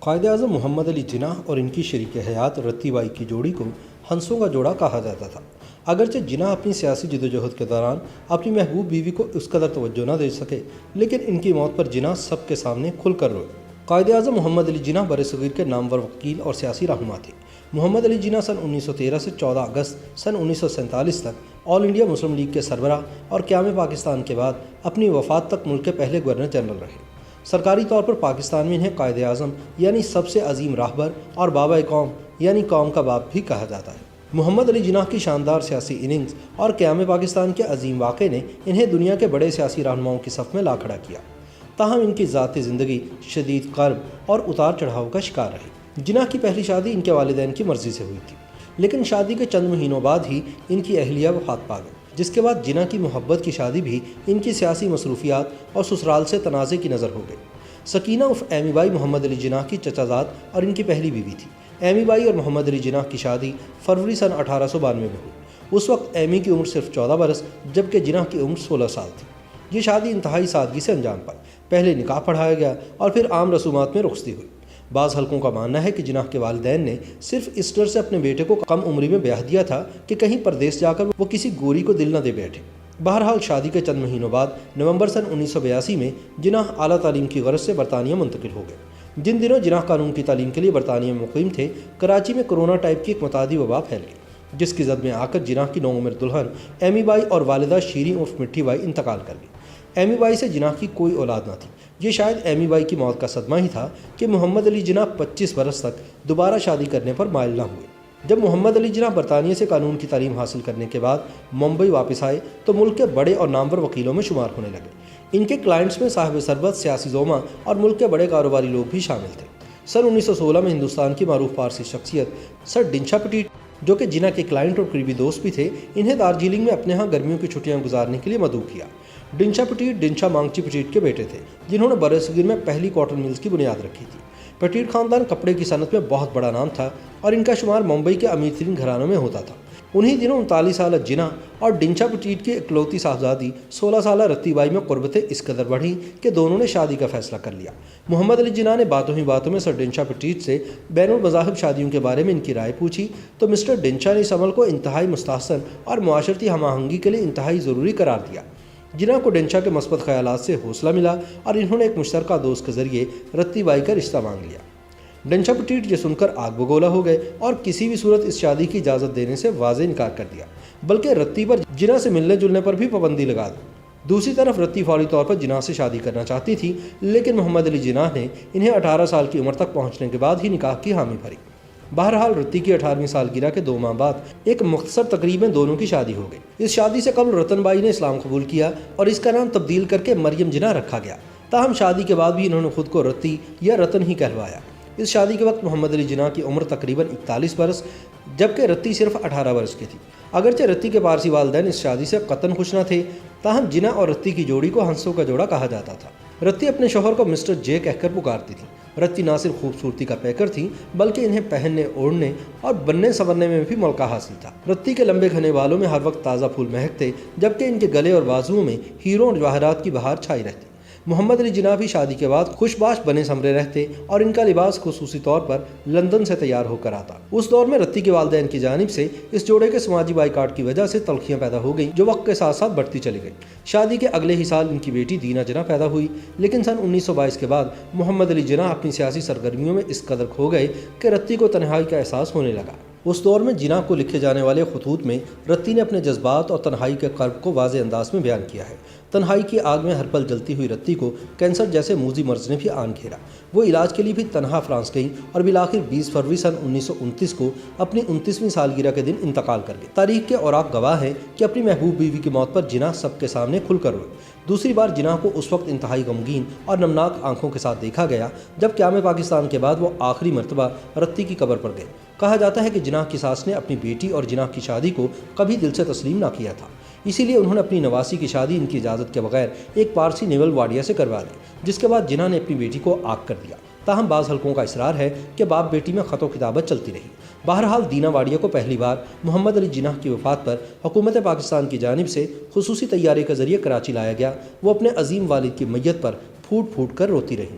قائد اعظم محمد علی جناح اور ان کی شریک حیات رتی بائی کی جوڑی کو ہنسوں کا جوڑا کہا جاتا تھا۔ اگرچہ جناح اپنی سیاسی جدوجہد کے دوران اپنی محبوب بیوی کو اس قدر توجہ نہ دے سکے، لیکن ان کی موت پر جناح سب کے سامنے کھل کر روئے۔ قائد اعظم محمد علی جناح برصغیر کے نامور وکیل اور سیاسی رہنما تھے۔ محمد علی جناح سن 1913 سے 14 اگست سن 1947 تک آل انڈیا مسلم لیگ کے سربراہ اور قیام پاکستان کے بعد اپنی وفات تک ملک کے پہلے گورنر جنرل رہے۔ سرکاری طور پر پاکستان میں انہیں قائد اعظم یعنی سب سے عظیم راہبر اور بابا قوم یعنی قوم کا باپ بھی کہا جاتا ہے۔ محمد علی جناح کی شاندار سیاسی اننگز اور قیام پاکستان کے عظیم واقعے نے انہیں دنیا کے بڑے سیاسی رہنماؤں کی صف میں لا کھڑا کیا۔ تاہم ان کی ذاتی زندگی شدید کرب اور اتار چڑھاؤ کا شکار رہی۔ جناح کی پہلی شادی ان کے والدین کی مرضی سے ہوئی تھی، لیکن شادی کے چند مہینوں بعد ہی ان کی اہلیہ وفات پا گئی، جس کے بعد جناح کی محبت کی شادی بھی ان کی سیاسی مصروفیات اور سسرال سے تنازع کی نظر ہو گئی۔ سکینہ عرف ایمی بائی محمد علی جناح کی چچا زاد اور ان کی پہلی بیوی تھی۔ ایمی بائی اور محمد علی جناح کی شادی فروری سن 1892 میں ہوئی۔ اس وقت ایمی کی عمر صرف 14 برس جبکہ جناح کی عمر 16 سال تھی۔ یہ شادی انتہائی سادگی سے انجام پائی۔ پہلے نکاح پڑھایا گیا اور پھر عام رسومات میں رخصتی ہوئی۔ بعض حلقوں کا ماننا ہے کہ جناح کے والدین نے صرف اس ڈر سے اپنے بیٹے کو کم عمری میں بیاہ دیا تھا کہ کہیں پردیس جا کر وہ کسی گوری کو دل نہ دے بیٹھے۔ بہرحال شادی کے چند مہینوں بعد نومبر سن 1982 میں جناح اعلیٰ تعلیم کی غرض سے برطانیہ منتقل ہو گئے۔ جن دنوں جناح قانون کی تعلیم کے لیے برطانیہ میں مقیم تھے، کراچی میں کرونا ٹائپ کی ایک متعدی وبا پھیل گئی، جس کی زد میں آ کر جناح کی نوعمر دلہن ایمی بائی اور والدہ شیریں عرف مٹھی بائی انتقال کر گئی۔ ایمی بائی سے جناح کی کوئی اولاد نہ تھی۔ یہ شاید ایمی بائی کی موت کا صدمہ ہی تھا کہ محمد علی جناح 25 برس تک دوبارہ شادی کرنے پر مائل نہ ہوئے۔ جب محمد علی جناح برطانیہ سے قانون کی تعلیم حاصل کرنے کے بعد ممبئی واپس آئے تو ملک کے بڑے اور نامور وکیلوں میں شمار ہونے لگے۔ ان کے کلائنٹس میں صاحب ثروت، سیاسی زوما اور ملک کے بڑے کاروباری لوگ بھی شامل تھے۔ سن 1916 میں ہندوستان کی معروف پارسی شخصیت سر ڈنشا پٹیٹ، جو کہ جناح کے کلائنٹ اور قریبی دوست بھی تھے، انہیں دارجلنگ میں اپنے ہاں گرمیوں کی چھٹیاں گزارنے کے لیے مدعو کیا۔ ڈنشا پٹیٹ ڈنشا مانگچی پٹیٹ کے بیٹے تھے، جنہوں نے برصغیر میں پہلی کاٹن ملز کی بنیاد رکھی تھی۔ پٹیٹ خاندان کپڑے کی صنعت میں بہت بڑا نام تھا اور ان کا شمار ممبئی کے امیر ترین گھرانوں میں ہوتا تھا۔ انہی دنوں 39 سالہ جناح اور ڈنشا پٹیٹ کی اکلوتی صاحبزادی 16 سالہ رتی بائی میں قربتیں اس قدر بڑھیں کہ دونوں نے شادی کا فیصلہ کر لیا۔ محمد علی جناح نے باتوں ہی باتوں میں سر ڈنشا پٹیٹ سے بین المذاہب شادیوں کے بارے میں ان کی رائے پوچھی تو مسٹر ڈنشا نے اس عمل کو انتہائی مستحسن اور معاشرتی ہم آہنگی کے لیے انتہائی ضروری قرار دیا۔ جناح کو ڈنشا کے مثبت خیالات سے حوصلہ ملا اور انہوں نے ایک مشترکہ دوست کے ذریعے رتی بائی کا رشتہ مانگ لیا۔ ڈنشا پٹیٹ یہ سن کر آگ بگولا ہو گئے اور کسی بھی صورت اس شادی کی اجازت دینے سے واضح انکار کر دیا، بلکہ رتی پر جناح سے ملنے جلنے پر بھی پابندی لگا دی۔ دوسری طرف رتی فوری طور پر جناح سے شادی کرنا چاہتی تھی، لیکن محمد علی جناح نے انہیں 18 سال کی عمر تک پہنچنے کے بعد ہی نکاح کی حامی بھری۔ بہرحال رتی کی 18ویں سالگرہ کے 2 ماہ بعد ایک مختصر تقریب میں دونوں کی شادی ہو گئی۔ اس شادی سے قبل رتن بائی نے اسلام قبول کیا اور اس کا نام تبدیل کر کے مریم جناح رکھا گیا۔ تاہم شادی کے بعد بھی انہوں نے خود کو رتی یا رتن ہی کہلوایا۔ اس شادی کے وقت محمد علی جناح کی عمر تقریباً 41 برس جبکہ رتی صرف 18 برس کی تھی۔ اگرچہ رتی کے پارسی والدین اس شادی سے قطعاً خوش نہ تھے، تاہم جناح اور رتی کی جوڑی کو ہنسوں کا جوڑا کہا جاتا تھا۔ رتی اپنے شوہر کو مسٹر جے کہہ کر پکارتی تھی۔ رتی نہ صرف خوبصورتی کا پیکر تھی بلکہ انہیں پہننے، اوڑھنے اور بننے سنورنے میں بھی ملکہ حاصل تھا۔ رتی کے لمبے گھنے بالوں میں ہر وقت تازہ پھول مہکتے جبکہ ان کے گلے اور بازوؤں میں ہیروں اور جواہرات کی بہار چھائی رہتی۔ محمد علی جناح بھی شادی کے بعد خوش باش بنے سنورے رہتے اور ان کا لباس خصوصی طور پر لندن سے تیار ہو کر آتا۔ اس دور میں رتی کے والدین کی جانب سے اس جوڑے کے سماجی بائیکاٹ کی وجہ سے تلخیاں پیدا ہو گئیں جو وقت کے ساتھ ساتھ بڑھتی چلی گئی۔ شادی کے اگلے ہی سال ان کی بیٹی دینا جناح پیدا ہوئی، لیکن سن 1922 کے بعد محمد علی جناح اپنی سیاسی سرگرمیوں میں اس قدر کھو گئے کہ رتی کو تنہائی کا احساس ہونے لگا۔ اس دور میں جناح کو لکھے جانے والے خطوط میں رتی نے اپنے جذبات اور تنہائی کے کرب کو واضح انداز میں بیان کیا ہے۔ تنہائی کی آگ میں ہر پل جلتی ہوئی رتی کو کینسر جیسے موذی مرض نے بھی آن گھیرا۔ وہ علاج کے لیے بھی تنہا فرانس گئیں اور بالآخر 20 فروری سن 1929 کو اپنی 29ویں سالگرہ کے دن انتقال کر گئے۔ تاریخ کے اوراق گواہ ہیں کہ اپنی محبوب بیوی کی موت پر جناح سب کے سامنے کھل کر روئے۔ دوسری بار جناح کو اس وقت انتہائی غمگین اور نمناک آنکھوں کے ساتھ دیکھا گیا جب قیام پاکستان کے بعد وہ آخری مرتبہ رتی کی قبر پر گئے۔ کہا جاتا ہے کہ جناح کی ساس نے اپنی بیٹی اور جناح کی شادی کو کبھی دل سے تسلیم نہ کیا تھا، اسی لیے انہوں نے اپنی نواسی کی شادی ان کی اجازت کے بغیر ایک پارسی نیول واڈیا سے کروا لی، جس کے بعد جناح نے اپنی بیٹی کو آگ کر دیا۔ تاہم بعض حلقوں کا اصرار ہے کہ باپ بیٹی میں خط و کتابت چلتی رہی۔ بہرحال دینا واڈیا کو پہلی بار محمد علی جناح کی وفات پر حکومت پاکستان کی جانب سے خصوصی طیارے کے ذریعے کراچی لایا گیا۔ وہ اپنے عظیم والد کی میت پر پھوٹ پھوٹ کر روتی رہیں۔